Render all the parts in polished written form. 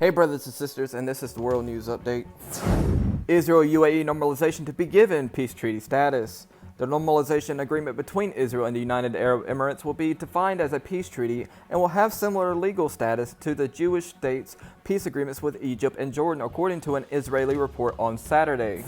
Hey brothers and sisters, and this is the World News Update. Israel-UAE normalization to be given peace treaty status. The normalization agreement between Israel and the United Arab Emirates will be defined as a peace treaty and will have similar legal status to the Jewish states' peace agreements with Egypt and Jordan, according to an Israeli report on Saturday.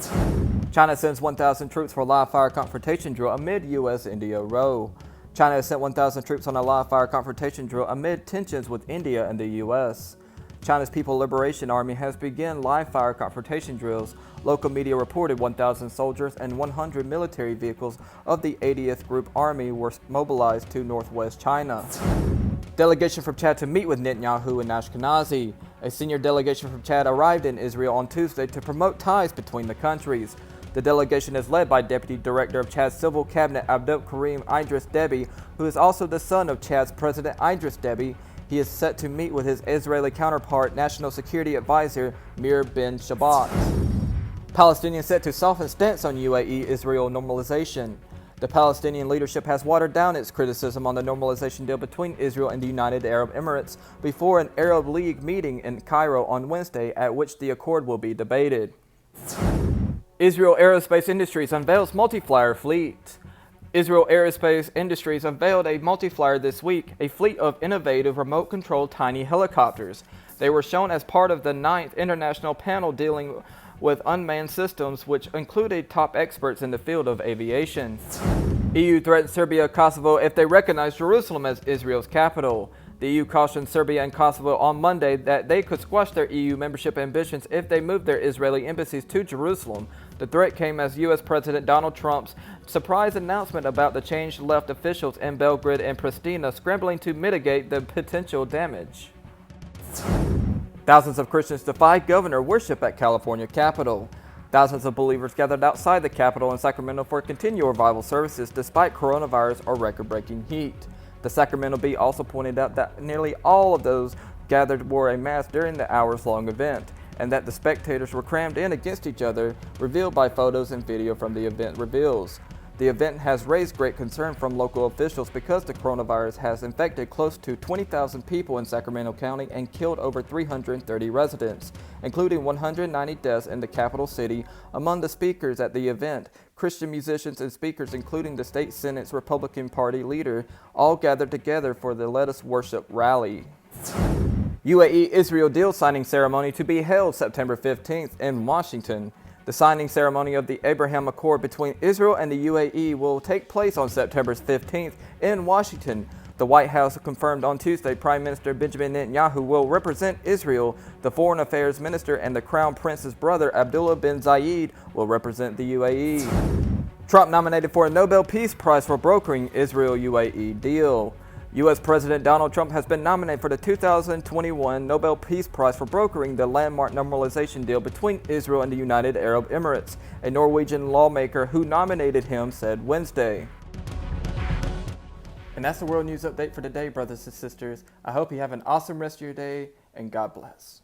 China sends 1,000 troops for live-fire confrontation drill amid U.S.-India row. China has sent 1,000 troops on a live-fire confrontation drill amid tensions with India and the U.S. China's People's Liberation Army has begun live-fire confrontation drills. Local media reported 1,000 soldiers and 100 military vehicles of the 80th Group Army were mobilized to northwest China. Delegation from Chad to meet with Netanyahu and Ashkenazi. A senior delegation from Chad arrived in Israel on Tuesday to promote ties between the countries. The delegation is led by Deputy Director of Chad's Civil Cabinet Abdel Karim Idris Deby, who is also the son of Chad's President Idris Deby. He is set to meet with his Israeli counterpart, National Security Advisor Mir bin Shabbat. Palestinians set to soften stance on UAE-Israel normalization. The Palestinian leadership has watered down its criticism on the normalization deal between Israel and the United Arab Emirates before an Arab League meeting in Cairo on Wednesday, at which the accord will be debated. Israel Aerospace Industries unveils multi-flyer fleet. Israel Aerospace Industries unveiled a multi-flyer this week, a fleet of innovative remote-controlled tiny helicopters. They were shown as part of the 9th International Panel dealing with unmanned systems, which included top experts in the field of aviation. EU threatens Serbia and Kosovo if they recognize Jerusalem as Israel's capital. The EU cautioned Serbia and Kosovo on Monday that they could squash their EU membership ambitions if they moved their Israeli embassies to Jerusalem. The threat came as U.S. President Donald Trump's surprise announcement about the change left officials in Belgrade and Pristina scrambling to mitigate the potential damage. Thousands of Christians defy governor worship at California Capitol. Thousands of believers gathered outside the Capitol in Sacramento for continual revival services despite coronavirus or record-breaking heat. The Sacramento Bee also pointed out that nearly all of those gathered wore a mask during the hours-long event, and that the spectators were crammed in against each other, revealed by photos and video from the event reveals. The event has raised great concern from local officials because the coronavirus has infected close to 20,000 people in Sacramento County and killed over 330 residents, including 190 deaths in the capital city. Among the speakers at the event, Christian musicians and speakers, including the state Senate's Republican Party leader, all gathered together for the Let Us Worship rally. UAE-Israel deal signing ceremony to be held September 15th in Washington. The signing ceremony of the Abraham Accord between Israel and the UAE will take place on September 15th in Washington. The White House confirmed on Tuesday Prime Minister Benjamin Netanyahu will represent Israel. The Foreign Affairs Minister and the Crown Prince's brother Abdullah bin Zayed will represent the UAE. Trump nominated for a Nobel Peace Prize for brokering Israel-UAE deal. U.S. President Donald Trump has been nominated for the 2021 Nobel Peace Prize for brokering the landmark normalization deal between Israel and the United Arab Emirates, a Norwegian lawmaker who nominated him said Wednesday. And that's the World News Update for today, brothers and sisters. I hope you have an awesome rest of your day, and God bless.